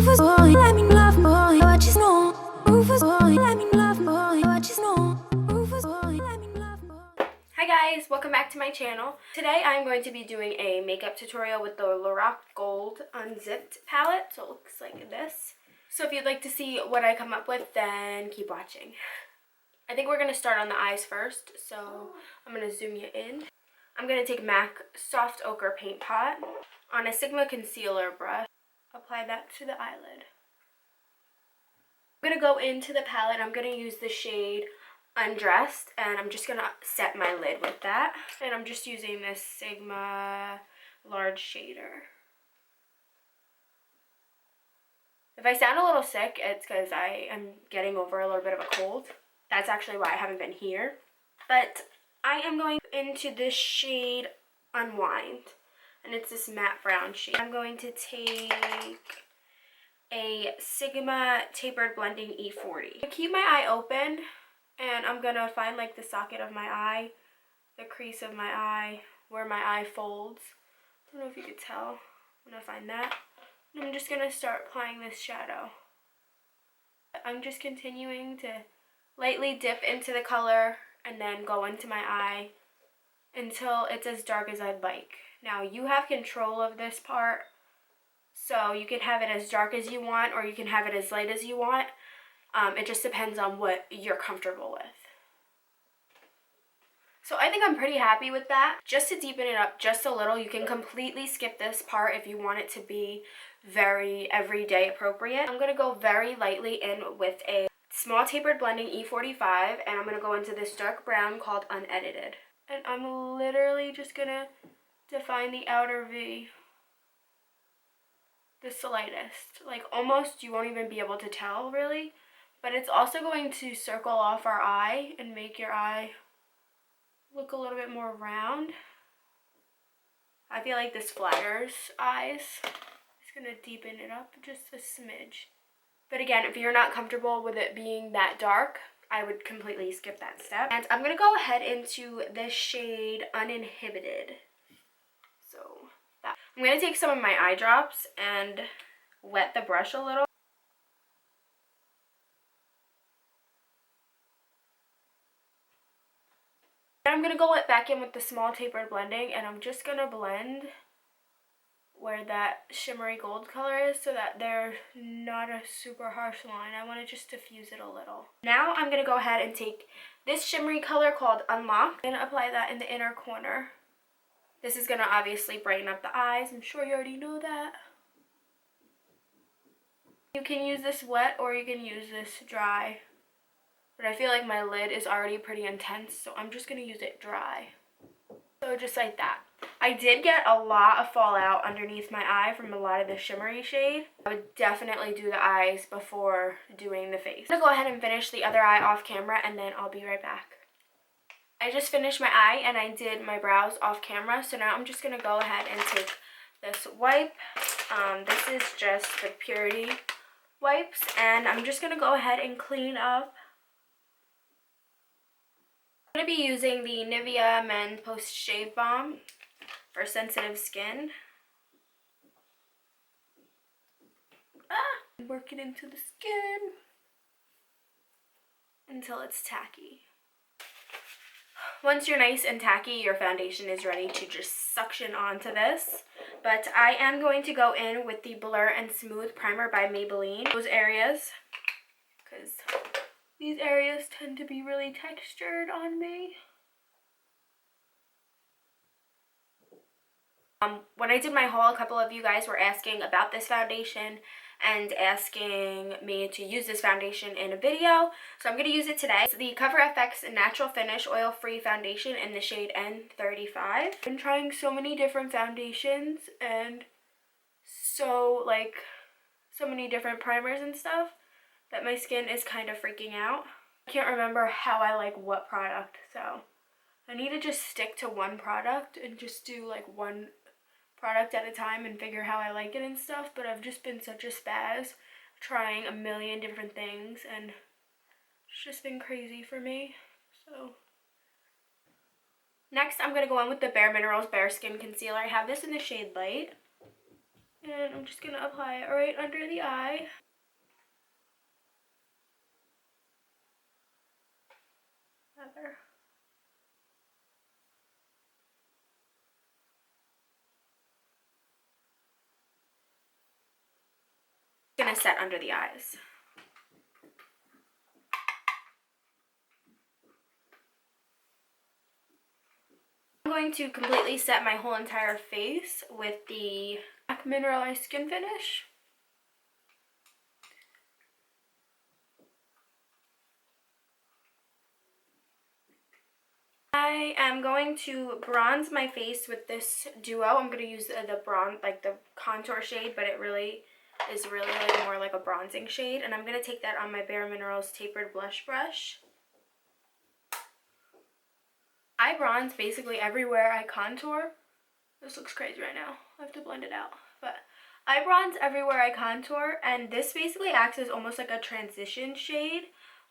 Rufus boy, let me love boy, what you know. Rufus boy, let me love boy, what you know. Rufus boy, let me love boy. Hi guys, welcome back to my channel. Today I'm going to be doing a makeup tutorial with the Lorac Gold Unzipped palette. So it looks like this. So if you'd like to see what I come up with, then keep watching. I think we're going to start on the eyes first. So I'm going to zoom you in. I'm going to take MAC Soft Ochre Paint Pot on a Sigma concealer brush. Apply that to the eyelid. I'm going to go into the palette. I'm going to use the shade Undressed, and I'm just going to set my lid with that. And I'm just using this Sigma large shader. If I sound a little sick, it's because I am getting over a little bit of a cold. That's actually why I haven't been here. But I am going into this shade Unwind, and it's this matte brown shade. I'm going to take a Sigma Tapered Blending E40. I keep my eye open, and I'm going to find like the socket of my eye, the crease of my eye, where my eye folds. I don't know if you could tell. I'm going to find that. And I'm just going to start applying this shadow. I'm just continuing to lightly dip into the color and then go into my eye until it's as dark as I'd like. Now you have control of this part, so you can have it as dark as you want or you can have it as light as you want. It just depends on what you're comfortable with. So I think I'm pretty happy with that. Just to deepen it up just a little, you can completely skip this part if you want it to be very everyday appropriate. I'm going to go very lightly in with a small tapered blending E45, and I'm going to go into this dark brown called Unedited. And I'm literally just going to define the outer V the slightest. Like almost you won't even be able to tell really, but it's also going to circle off our eye and make your eye look a little bit more round. I feel like this flatters eyes. It's going to deepen it up just a smidge. But again, if you're not comfortable with it being that dark, I would completely skip that step. And I'm going to go ahead into this shade Uninhibited. So that. I'm going to take some of my eye drops and wet the brush a little. And I'm going to go back in with the small tapered blending, and I'm just going to blend where that shimmery gold color is so that there's not a super harsh line. I want to just diffuse it a little. Now I'm going to go ahead and take this shimmery color called Unlock and apply that in the inner corner. This is going to obviously brighten up the eyes. I'm sure you already know that. You can use this wet or you can use this dry. But I feel like my lid is already pretty intense, so I'm just going to use it dry. So just like that. I did get a lot of fallout underneath my eye from a lot of the shimmery shade. I would definitely do the eyes before doing the face. I'm going to go ahead and finish the other eye off camera, and then I'll be right back. I just finished my eye and I did my brows off camera, so now I'm just going to go ahead and take this wipe. This is just the Purity wipes, and I'm just going to go ahead and clean up. I'm going to be using the Nivea Men Post Shave Balm for sensitive skin. Work it into the skin until it's tacky. Once you're nice and tacky, your foundation is ready to just suction onto this. But I am going to go in with the Blur and Smooth Primer by Maybelline. Those areas, because these areas tend to be really textured on me. When I did my haul, a couple of you guys were asking about this foundation and asking me to use this foundation in a video. So I'm going to use it today. It's the Cover FX Natural Finish Oil-Free Foundation in the shade N35. I've been trying so many different foundations and so many different primers and stuff that my skin is kind of freaking out. I can't remember how I like what product, so I need to just stick to one product and just do like one product at a time and figure how I like it and stuff. But I've just been such a spaz trying a million different things, and it's just been crazy for me. So next I'm going to go in with the Bare Minerals Bare Skin Concealer. I have this in the shade Light. And I'm just gonna apply it right under the eye. There. Gonna set under the eyes. I'm going to completely set my whole entire face with the mineralized skin finish. I am going to bronze my face with this duo. I'm going to use the bronze, like the contour shade, but it really is like more like a bronzing shade. And I'm going to take that on my Bare Minerals Tapered Blush Brush. I bronze basically everywhere I contour. This looks crazy right now. I have to blend it out. But I bronze everywhere I contour, and this basically acts as almost like a transition shade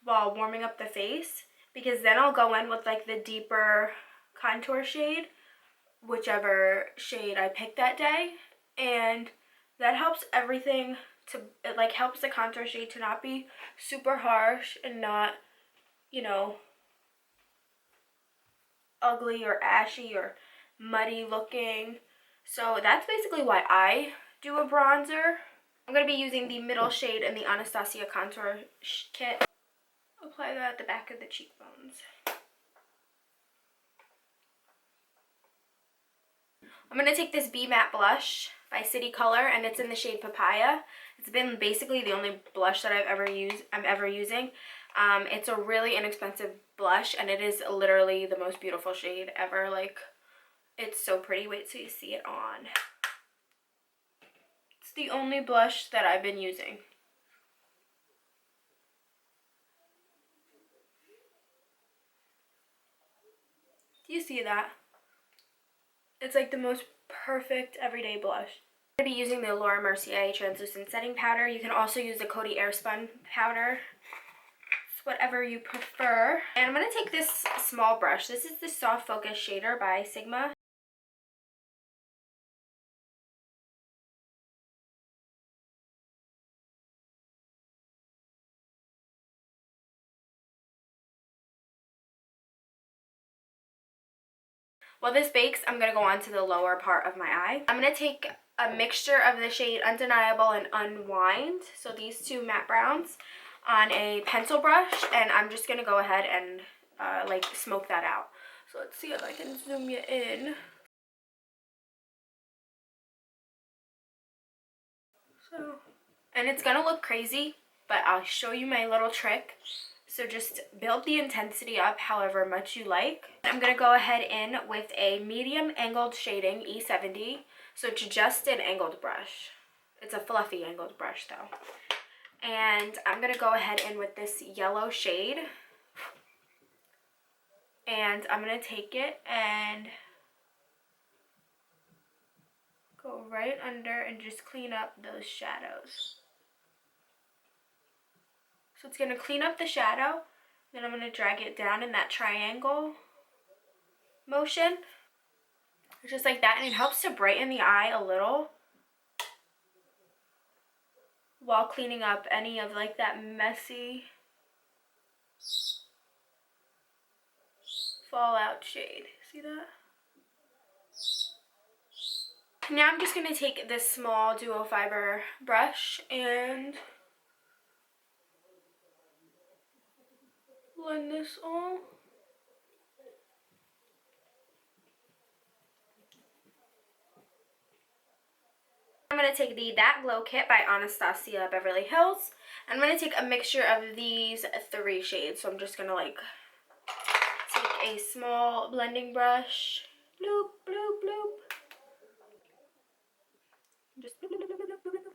while warming up the face, because then I'll go in with like the deeper contour shade, whichever shade I pick that day, and that helps everything to, it like helps the contour shade to not be super harsh and not, you know, ugly or ashy or muddy looking. So that's basically why I do a bronzer. I'm going to be using the middle shade in the Anastasia Contour Kit. Apply that at the back of the cheekbones. I'm going to take this Be Matte blush by City Color, and it's in the shade Papaya. It's been basically the only blush that I'm ever using. It's a really inexpensive blush, and it is literally the most beautiful shade ever. Like, it's so pretty. Wait till you see it on. It's the only blush that I've been using. Do you see that? It's like the most perfect everyday blush. I'm going to be using the Laura Mercier Translucent Setting Powder. You can also use the Coty Airspun Powder. It's whatever you prefer. And I'm going to take this small brush. This is the Soft Focus Shader by Sigma. While this bakes, I'm going to go on to the lower part of my eye. I'm going to take a mixture of the shade Undeniable and Unwind, so these two matte browns, on a pencil brush, and I'm just going to go ahead and like smoke that out. So let's see if I can zoom you in. So, and it's going to look crazy, but I'll show you my little trick. So just build the intensity up however much you like. I'm going to go ahead in with a medium angled shading, E70. So it's just an angled brush. It's a fluffy angled brush though. And I'm going to go ahead in with this yellow shade. And I'm going to take it and go right under and just clean up those shadows. So it's going to clean up the shadow. Then I'm going to drag it down in that triangle motion. Just like that. And it helps to brighten the eye a little while cleaning up any of like that messy fallout shade. See that? Now I'm just going to take this small duo fiber brush and blend this all. I'm going to take the That Glow Kit by Anastasia Beverly Hills. I'm going to take a mixture of these three shades. So I'm just going to like take a small blending brush. Bloop, bloop, bloop. Just bloop, bloop, bloop, bloop, bloop.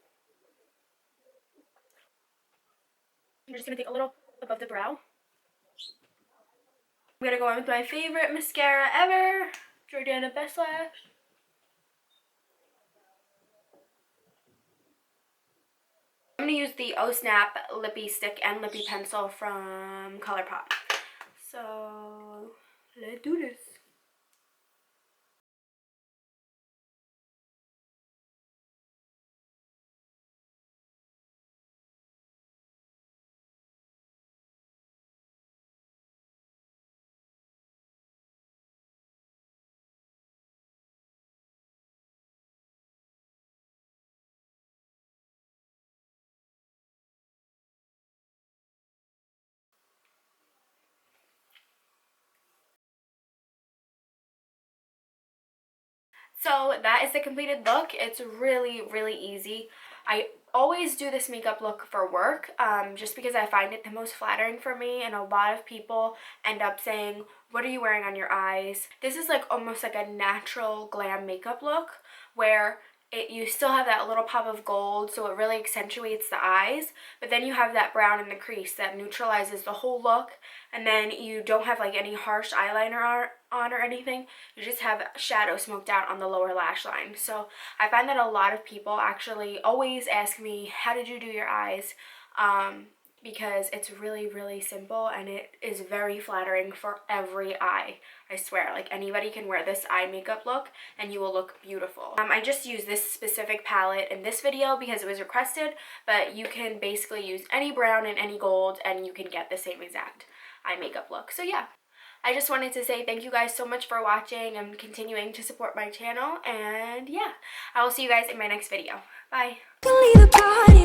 I'm just going to take a little above the brow. I'm going to go in with my favorite mascara ever, Jordana Best Lash. I'm going to use the Oh Snap Lippy Stick and Lippy Pencil from ColourPop. So, let's do this. So that is the completed look. It's really, really easy. I always do this makeup look for work just because I find it the most flattering for me, and a lot of people end up saying, what are you wearing on your eyes? This is like almost like a natural glam makeup look where you still have that little pop of gold, so it really accentuates the eyes, but then you have that brown in the crease that neutralizes the whole look, and then you don't have like any harsh eyeliner on or anything. You just have shadow smoked out on the lower lash line. So I find that a lot of people actually always ask me, how did you do your eyes? Because it's really, really simple, and it is very flattering for every eye. I swear, like anybody can wear this eye makeup look and you will look beautiful. I just use this specific palette in this video because it was requested, but you can basically use any brown and any gold and you can get the same exact eye makeup look. So yeah, I just wanted to say thank you guys so much for watching and continuing to support my channel, and yeah, I will see you guys in my next video. Bye. Can leave the party